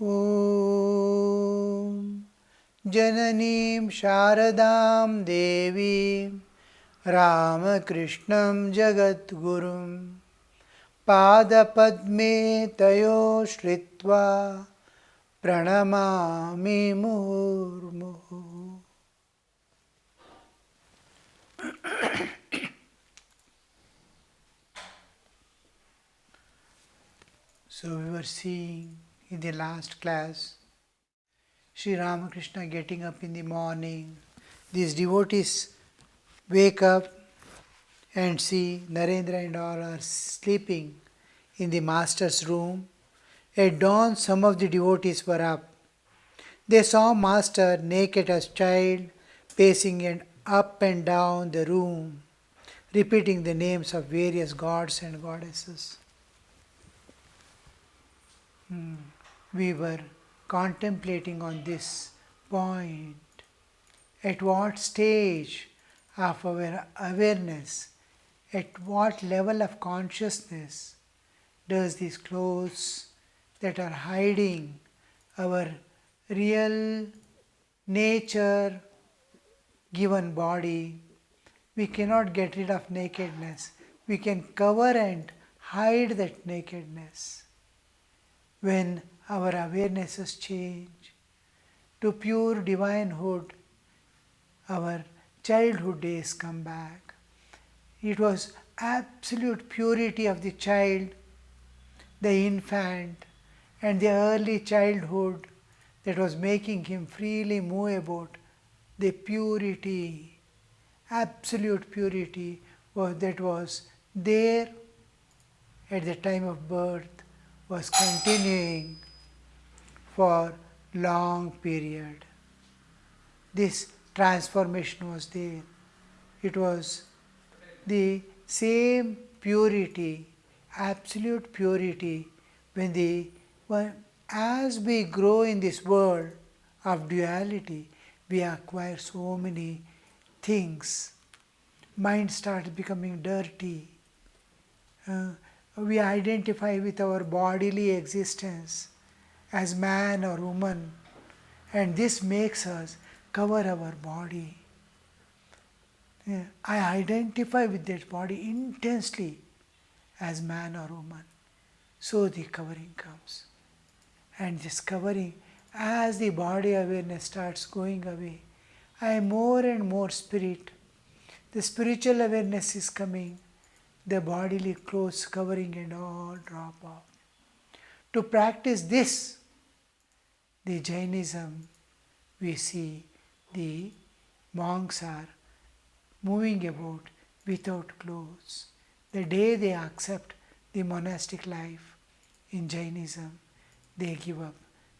Om Jananim Sharadam Devim Ramakrishnam Jagadgurum Padapadme Tayo Shritva Pranamami Murmuhu. So we were seeing in the last class Sri Ramakrishna getting up in the morning. These devotees wake up and see Narendra and all are sleeping in the master's room. At dawn, some of the devotees were up. They saw master naked as child, pacing up and down the room, repeating the names of various gods and goddesses. We were contemplating on this point. At what stage of our awareness, at what level of consciousness does these clothes that are hiding our real nature given body, we cannot get rid of nakedness. We can cover and hide that nakedness. When our awarenesses change to pure divinehood, our childhood days come back. It was absolute purity of the child, the infant, and the early childhood that was making him freely move about. The purity, absolute purity that was there at the time of birth was continuing for long period. This transformation was there. It was the same purity, absolute purity, as we grow in this world of duality, we acquire so many things. Mind starts becoming dirty. We identify with our bodily existence as man or woman, and this makes us cover our body. I identify with that body intensely as man or woman. So the covering comes. And this covering, as the body awareness starts going away, I am more and more spirit. The spiritual awareness is coming. The bodily clothes covering and all drop off. To practice this, the Jainism, we see the monks are moving about without clothes. The day they accept the monastic life in Jainism, they give up.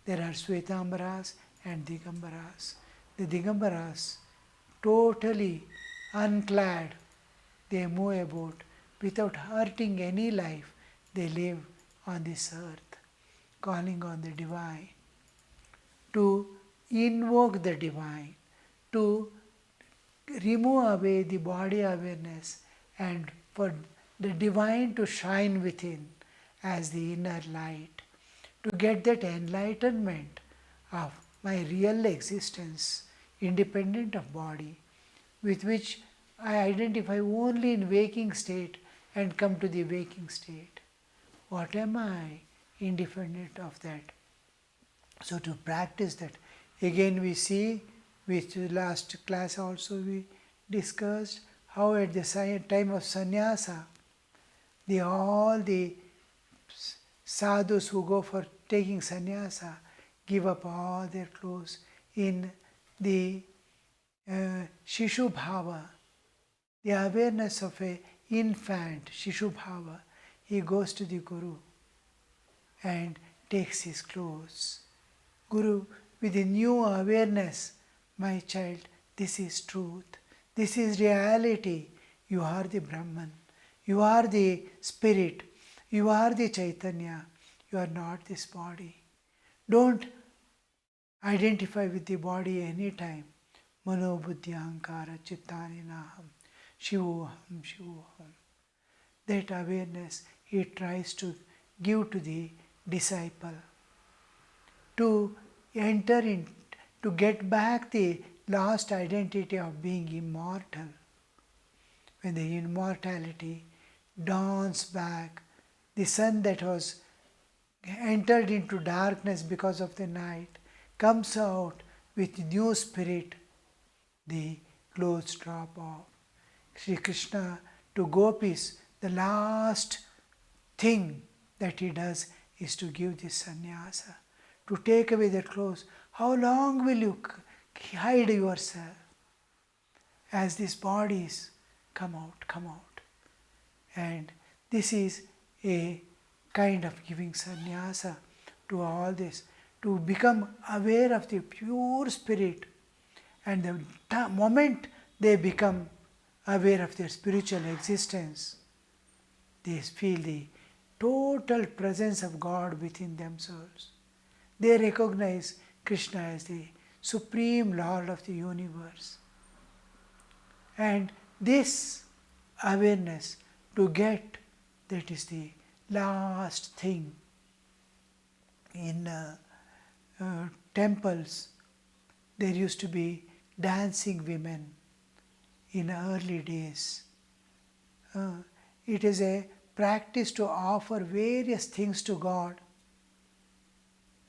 There are Svetambaras and Digambaras. The Digambaras, totally unclad, they move about without hurting any life. They live on this earth, calling on the divine, to invoke the divine, to remove away the body awareness, and for the divine to shine within as the inner light, to get that enlightenment of my real existence, independent of body, with which I identify only in waking state and come to the waking state. What am I? Independent of that. So to practice that, again we see, which last class also we discussed, how at the time of sannyasa, all the sadhus who go for taking sannyasa give up all their clothes in the Shishu Bhava, the awareness of a infant, Shishu Bhava. He goes to the Guru and takes his clothes. Guru, with a new awareness, my child, this is truth, this is reality. You are the Brahman, you are the Spirit, you are the Chaitanya, you are not this body. Don't identify with the body anytime. Mano buddhi ahankara chittani naham, shivoham, shivoham. That awareness he tries to give to the disciple. to enter in, to get back the lost identity of being immortal. When the immortality dawns back, the sun that was entered into darkness because of the night comes out with new spirit, the clothes drop off. Sri Krishna to gopis, the last thing that he does is to give this sannyasa, to take away their clothes. How long will you hide yourself as these bodies come out, come out? And this is a kind of giving sannyasa to all this, to become aware of the pure spirit. And the moment they become aware of their spiritual existence, they feel the total presence of God within themselves. They recognize Krishna as the Supreme Lord of the universe. And this awareness to get, that is the last thing. In temples, there used to be dancing women in early days. It is a practice to offer various things to God.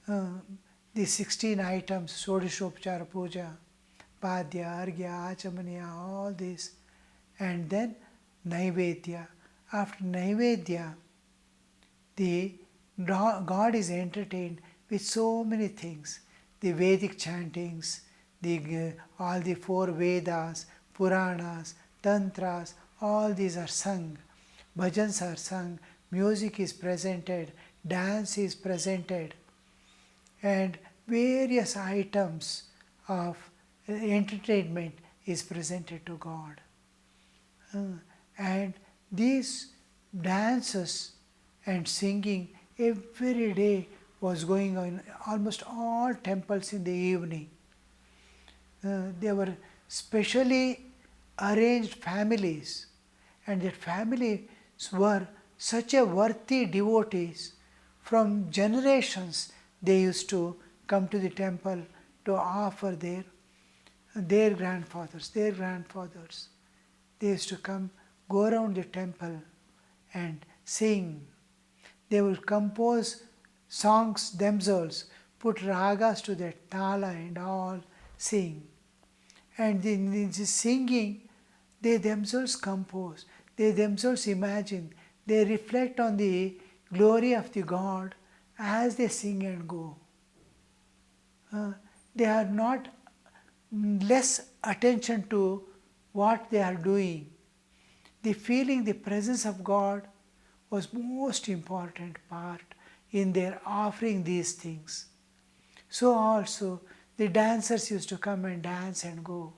The 16 items, Sodashopchara Puja, Padya, Argya, Achamaniya, all this. And then Naivedya. After Naivedya, the God is entertained with so many things. The Vedic chantings, all the 4 Vedas, Puranas, Tantras, all these are sung. Bhajans are sung, music is presented, dance is presented, and various items of entertainment is presented to God. And these dances and singing every day was going on in almost all temples in the evening. They were specially arranged families, and that families were such a worthy devotees. From generations they used to come to the temple to offer their grandfathers. They used to come, go around the temple and sing. They will compose songs themselves, put ragas to their tala and all, sing. And in this singing, they themselves compose, they themselves imagine, they reflect on the glory of the God as they sing and go. They are not less attention to what they are doing. The feeling the presence of God was most important part in their offering these things. So also the dancers used to come and dance and go.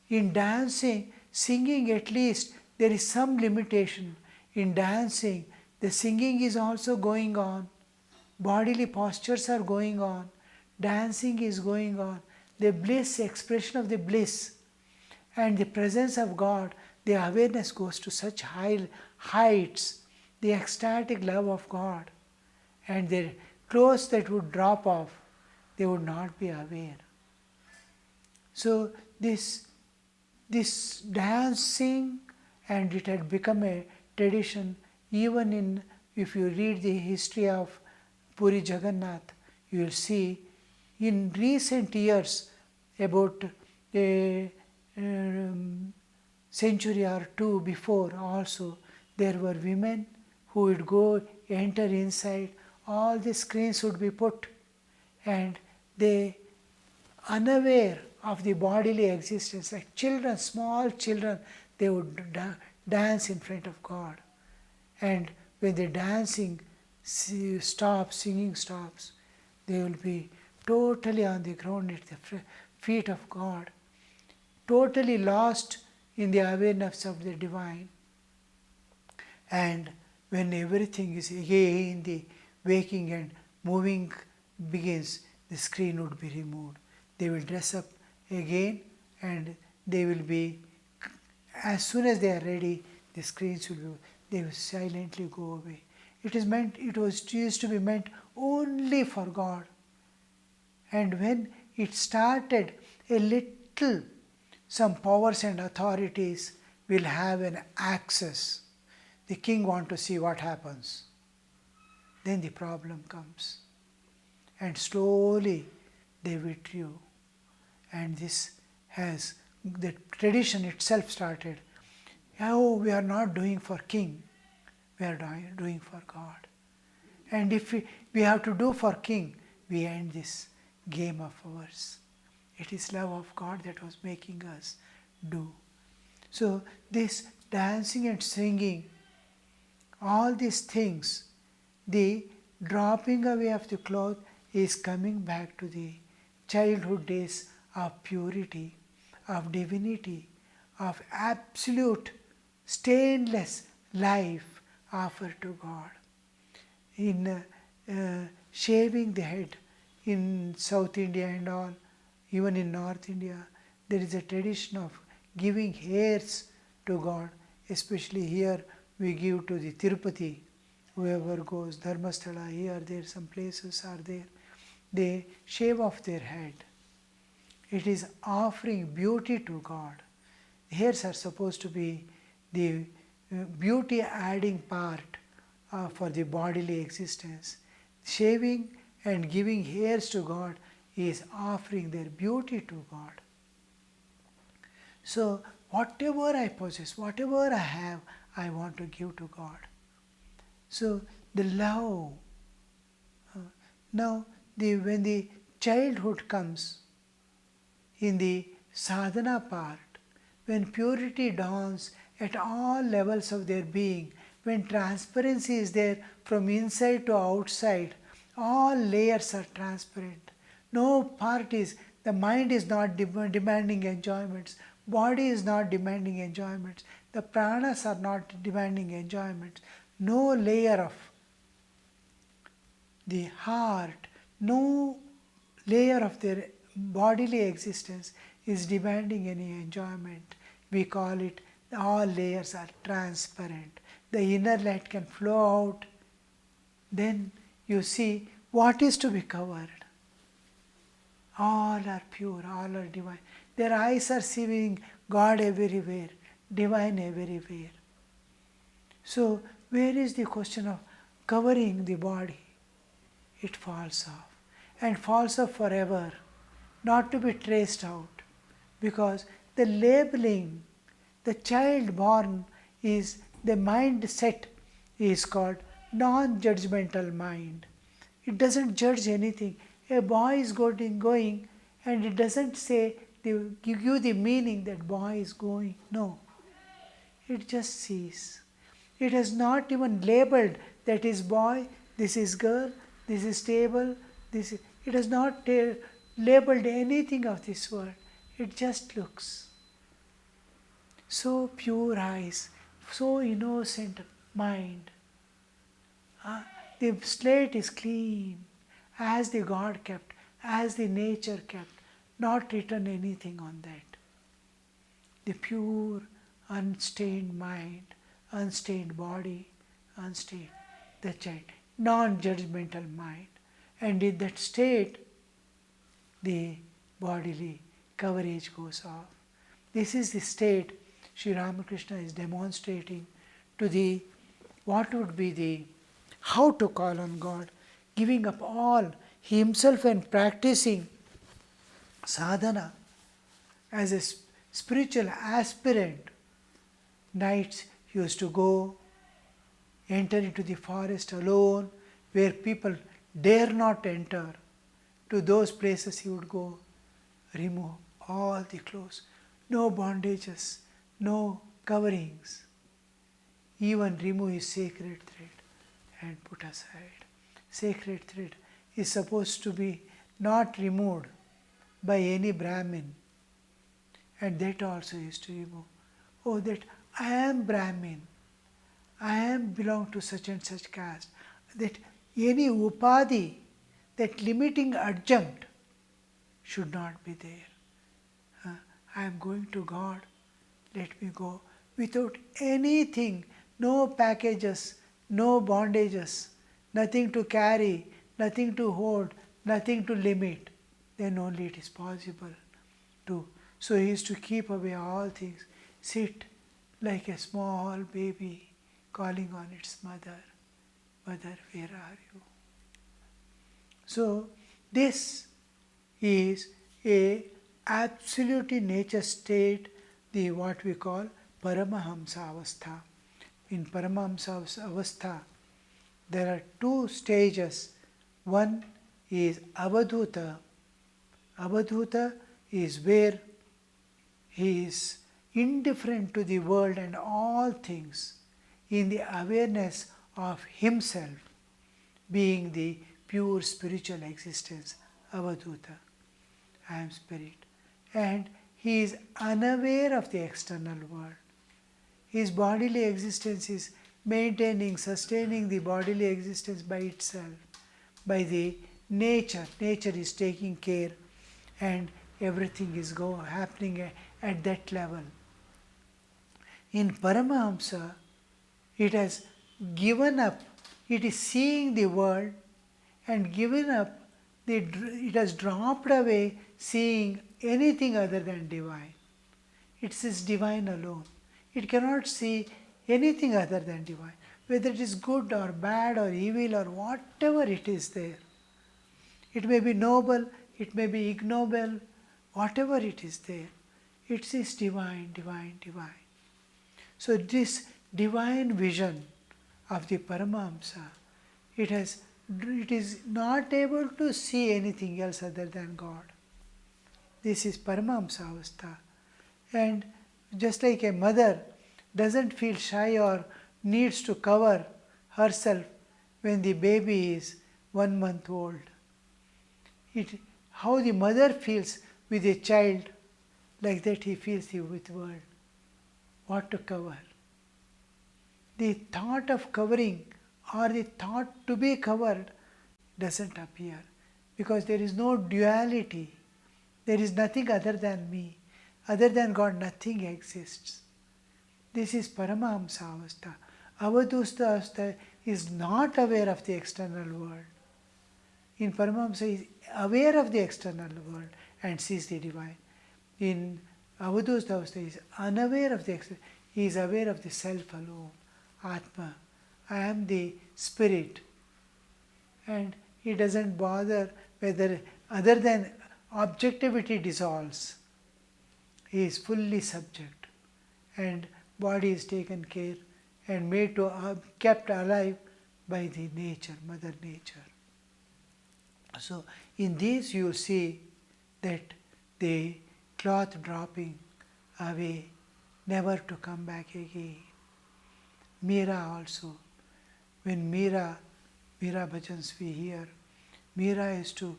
In dancing, singing at least, there is some limitation. In dancing, the singing is also going on. Bodily postures are going on. Dancing is going on. The bliss, expression of the bliss and the presence of God, the awareness goes to such high heights, the ecstatic love of God. And their clothes that would drop off, they would not be aware. So this dancing, and it had become a tradition even in, if you read the history of Puri Jagannath, you will see in recent years, about a century or two before also, there were women who would go enter inside, all the screens would be put, and they, unaware of the bodily existence, like children, small children, they would dance in front of God. And when the dancing stops, singing stops, they will be totally on the ground at the feet of God, totally lost in the awareness of the divine. And when everything is again the waking and moving begins, the screen would be removed. They will dress up again, and they will be, as soon as they are ready, the screens will be, they will silently go away. It was used to be meant only for God. And when it started, a little, some powers and authorities will have an access. The king wants to see what happens. Then the problem comes. And slowly they withdrew. And this has, the tradition itself started. Oh, we are not doing for king, we are doing for God. And if we have to do for king, we end this game of ours. It is love of God that was making us do. So this dancing and singing, all these things, the dropping away of the cloth is coming back to the childhood days of purity, of divinity, of absolute stainless life offered to God. In shaving the head in South India and all, even in North India, there is a tradition of giving hairs to God, especially here we give to the Tirupati, whoever goes, Dharmasthala, here, there, some places are there, they shave off their head. It is offering beauty to God. Hairs are supposed to be the beauty adding part for the bodily existence. Shaving and giving hairs to God is offering their beauty to God. So whatever I possess, whatever I have, I want to give to God. So the love. Now when the childhood comes, in the sadhana part, when purity dawns at all levels of their being, when transparency is there from inside to outside, all layers are transparent. No part is, the mind is not demanding enjoyments, body is not demanding enjoyments, the pranas are not demanding enjoyments. No layer of the heart, no layer of their bodily existence is demanding any enjoyment. We call it, all layers are transparent. The inner light can flow out. Then you see what is to be covered. All are pure, all are divine. Their eyes are seeing God everywhere, divine everywhere. So where is the question of covering the body? It falls off, and falls off forever, not to be traced out, because the labeling, the child born is, the mindset is called non-judgmental mind. It doesn't judge anything. A boy is going and it doesn't say, give you the meaning that boy is going. No. It just sees. It has not even labeled that is boy, this is girl, this is table, this is, it has not labeled anything of this world. It just looks. So pure eyes, so innocent mind. The slate is clean, as the God kept, as the nature kept, not written anything on that. The pure, unstained mind, unstained body, unstained, the child, non-judgmental mind. And in that state, the bodily coverage goes off. This is the state Sri Ramakrishna is demonstrating to the, what would be the, how to call on God, giving up all himself and practicing sadhana as a spiritual aspirant. Nights he used to go, enter into the forest alone, where people dare not enter. To those places he would go, remove all the clothes, no bondages, no coverings, even remove his sacred thread and put aside. Sacred thread is supposed to be not removed by any Brahmin, and that also is to remove. Oh, that I am Brahmin, I am belong to such and such caste, that any upadhi, that limiting adjunct should not be there. I am going to God, let me go without anything, no packages, no bondages, nothing to carry, nothing to hold, nothing to limit. then only it is possible to. So he used to keep away all things, sit like a small baby calling on its mother, "Mother, where are you?" So this is a absolutely nature state, the what we call Paramahamsa Avastha. In Paramahamsa Avastha, there are two stages. One is Avadhuta. Avadhuta is where he is indifferent to the world and all things in the awareness of himself being the pure spiritual existence, Avadhuta. I am spirit. And he is unaware of the external world. His bodily existence is maintaining, sustaining the bodily existence by itself, by the nature. Nature is taking care and everything is happening at that level. In Paramahamsa, it has given up, it is seeing the world and given up, it has dropped away seeing anything other than divine. It is divine alone. It cannot see anything other than divine, whether it is good or bad or evil or whatever it is there. It may be noble, it may be ignoble, whatever it is there. It is divine, divine, divine. So this divine vision of the Paramahamsa, it is not able to see anything else other than God. This is Paramahamsa Avastha. And just like a mother doesn't feel shy or needs to cover herself when the baby is 1 month old. How the mother feels with a child, like that he feels with the world. What to cover? The thought of covering or the thought to be covered doesn't appear because there is no duality. There is nothing other than me. Other than God, nothing exists. This is Paramahamsa Avastha. Avadhuta Avastha is not aware of the external world. In Paramahamsa, he is aware of the external world and sees the divine. In Avadhuta Avastha, he is unaware of the external. He is aware of the self alone, Atma. I am the spirit. And he doesn't bother whether, other than objectivity dissolves, he is fully subject. And body is taken care and made to kept alive by the nature, Mother Nature. So in this you see that the cloth dropping away, never to come back again. Meera also, when Meera bhajans we hear, Meera is to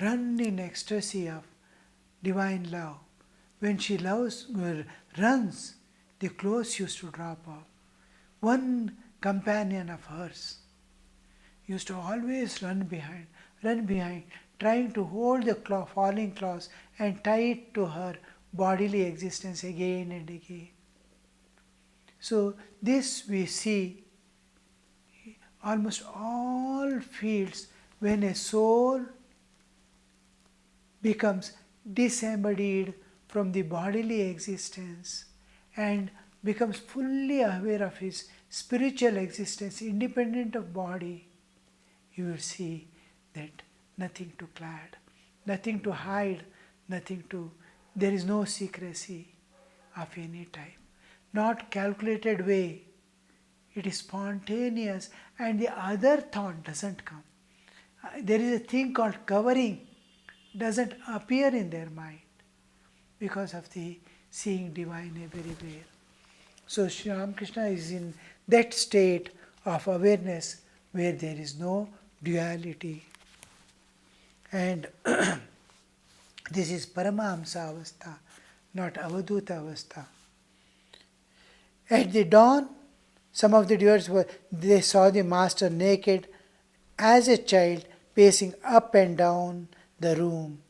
run in ecstasy of divine love. When she runs, the clothes used to drop off. One companion of hers used to always run behind, trying to hold the falling cloth and tie it to her bodily existence again and again. So this we see almost all fields when a soul becomes disembodied from the bodily existence and becomes fully aware of his spiritual existence independent of body, you will see that nothing to clad, nothing to hide, there is no secrecy of any type, not calculated way. It is spontaneous and the other thought doesn't come. There is a thing called covering, doesn't appear in their mind because of the seeing divine everywhere. So Sri Ramakrishna is in that state of awareness where there is no duality. And this is Paramahamsa Avastha, not Avadhuta Avastha. At the dawn, some of the devotees they saw the master naked as a child pacing up and down the room,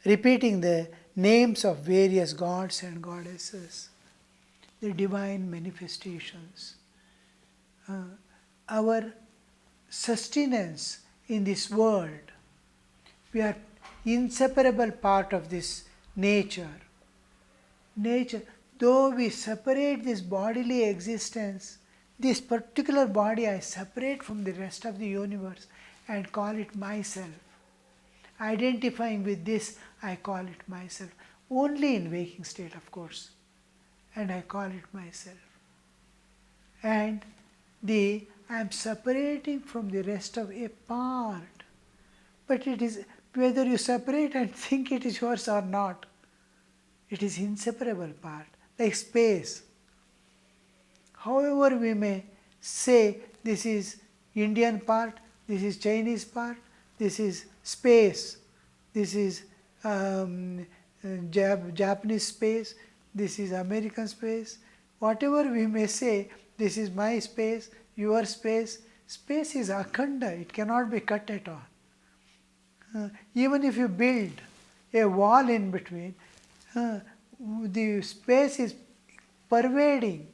repeating the names of various gods and goddesses, the divine manifestations. Our sustenance in this world, we are inseparable part of this nature. Nature, though we separate this bodily existence, this particular body I separate from the rest of the universe and call it myself. Identifying with this, I call it myself. Only in waking state, of course. And I call it myself. And I am separating from the rest of a part. But it is, whether you separate and think it is yours or not, it is inseparable part, like space. However we may say this is Indian part, this is Chinese part, this is space, this is Japanese space, this is American space, whatever we may say, this is my space, your space. Space is akhanda, it cannot be cut at all. Even if you build a wall in between, the space is pervading,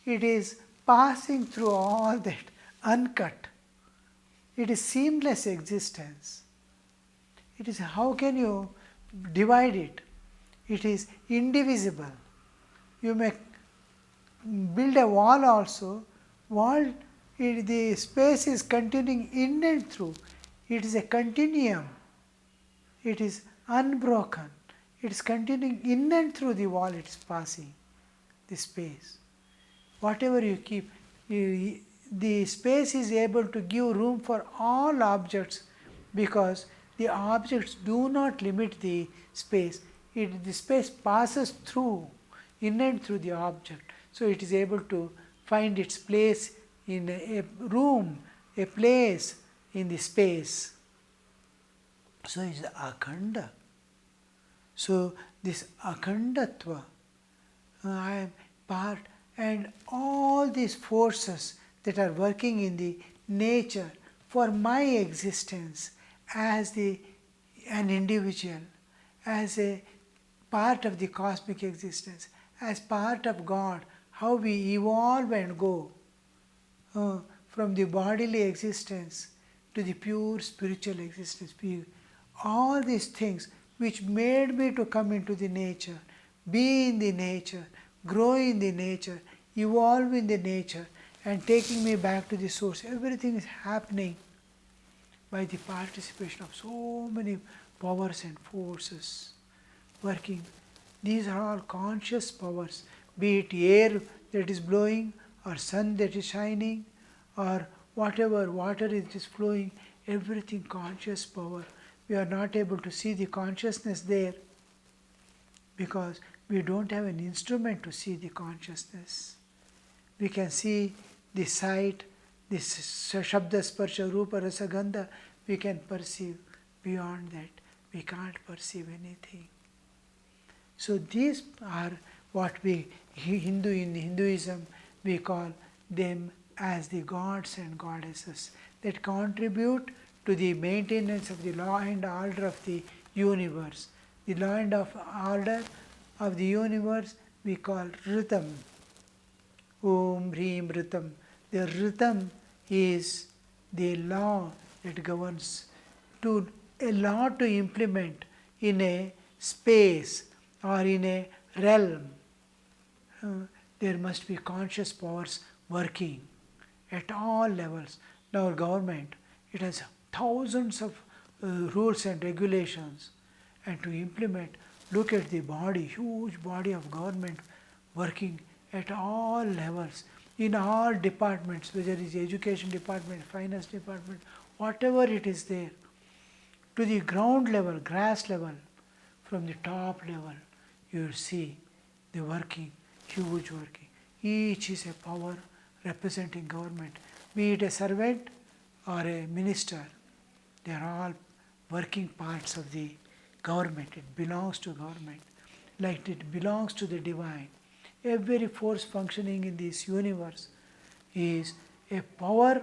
it is passing through all that uncut. It is seamless existence. It is, how can you divide it? It is indivisible. You may build a wall also, the space is continuing in and through. It is a continuum. It is unbroken. It is continuing in and through the wall, it is passing, the space. Whatever you keep, the space is able to give room for all objects because the objects do not limit the space. The space passes through, in and through the object. So it is able to find its place in a room, a place in the space. So it is akhanda. So this akhandatva, I am part, and all these forces that are working in the nature for my existence as an individual, as a part of the cosmic existence, as part of God, how we evolve and go from the bodily existence to the pure spiritual existence. All these things which made me to come into the nature, be in the nature, grow in the nature, evolve in the nature, and taking me back to the source. Everything is happening by the participation of so many powers and forces working. These are all conscious powers, be it air that is blowing, or sun that is shining, or whatever water is flowing, everything conscious power. We are not able to see the consciousness there because we don't have an instrument to see the consciousness. We can see the sight, this shabda, sparsha, rupa, rasa, gandha, we can perceive. Beyond that, we can't perceive anything. So these are what in Hinduism, we call them as the gods and goddesses that contribute to the maintenance of the law and order of the universe. The law and order of the universe we call Ritam. Om Hrim Ritam. The Ritam is the law that governs, a law to implement in a space or in a realm. There must be conscious powers working at all levels. Now our government, it has thousands of rules and regulations, and to implement, look at the body, huge body of government working at all levels, in all departments, whether it is education department, finance department, whatever it is there, to the ground level, grass level, from the top level, you will see the working, huge working. Each is a power representing government, be it a servant or a minister. They are all working parts of the government. It belongs to government, like it belongs to the divine. Every force functioning in this universe is a power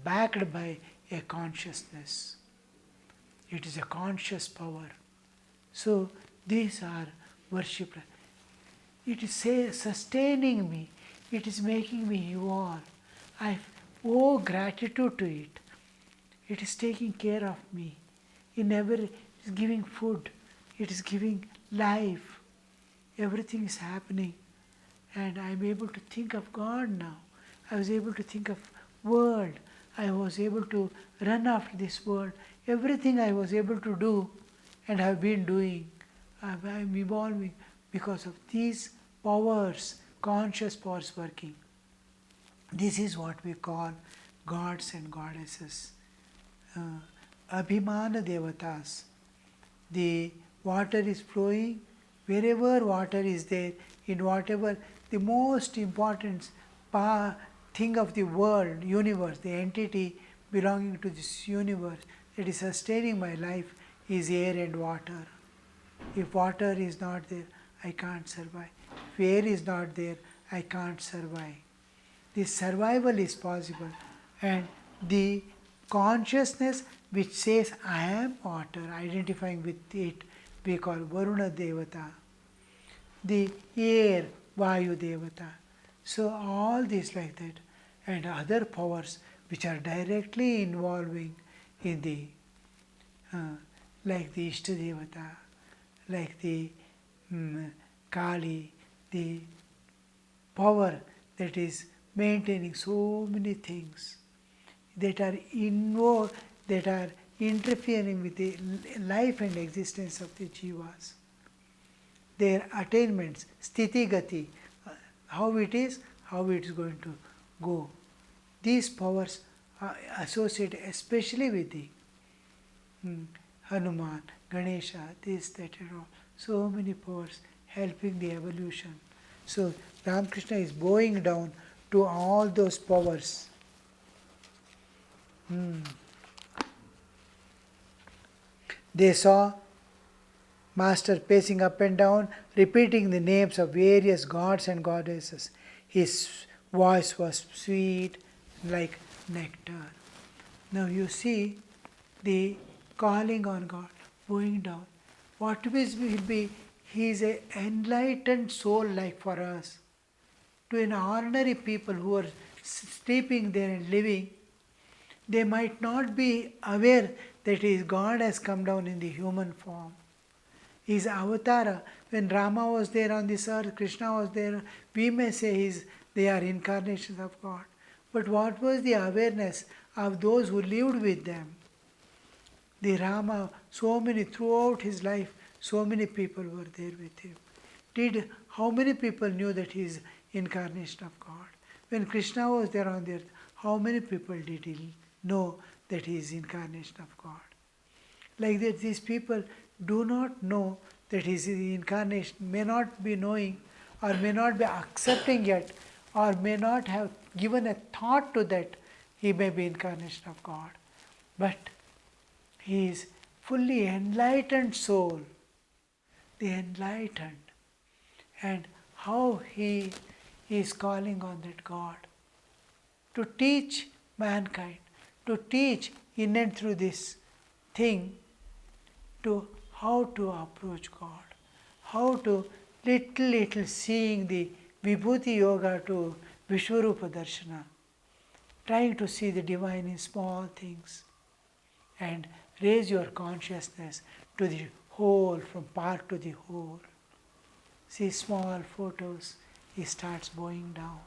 backed by a consciousness. It is a conscious power. So these are worshipped. It is sustaining me. It is making me evolve. I owe gratitude to it. It is taking care of me. It is giving food. It is giving life. Everything is happening. And I am able to think of God now. I was able to think of world. I was able to run after this world. Everything I was able to do and have been doing, I am evolving because of these powers, conscious powers working. This is what we call gods and goddesses. Abhimana Devatas. The water is flowing, wherever water is there, in whatever the most important thing of the world, universe, the entity belonging to this universe that is sustaining my life is air and water. If water is not there, I can't survive. If air is not there, I can't survive. This survival is possible, and the consciousness which says I am water, identifying with it, we call Varuna Devata. The air, Vayu Devata. So all this like that, and other powers which are directly involving in the, like the Ishta Devata, like the Kali, the power that is maintaining so many things that are involved, that are interfering with the life and existence of the jivas. Their attainments, sthiti gati, how it is going to go. These powers are associated especially with the Hanuman, Ganesha, this, that, and all. So many powers helping the evolution. So Ramakrishna is bowing down to all those powers. They saw Master pacing up and down, repeating the names of various gods and goddesses. His voice was sweet like nectar. Now you see the calling on God, bowing down. What will be, he is an enlightened soul like for us. To an ordinary people who are sleeping there and living, they might not be aware that his God has come down in the human form. His avatara, when Rama was there on this earth, Krishna was there, we may say they are incarnations of God. But what was the awareness of those who lived with them? The Rama, so many, throughout his life, so many people were there with him. How many people knew that he is incarnation of God? When Krishna was there on the earth, how many people did he know that he is incarnation of God? Like that, these people do not know that he is the incarnation, may not be knowing, or may not be accepting yet, or may not have given a thought to that he may be incarnation of God. But he is fully enlightened soul, the enlightened, and how he is calling on that God to teach mankind, to teach in and through this thing, to how to approach God, how to little seeing the Vibhuti Yoga to Vishwarupa Darshana, trying to see the divine in small things and raise your consciousness to the whole, from part to the whole. See small photos, he starts bowing down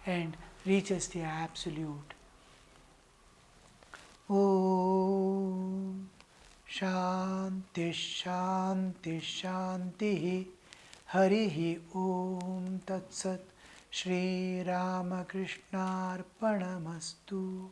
and reaches the absolute. Om Shanti Shanti Shanti Harihi Om Tat Sat Shri Ramakrishna Arpanamastu.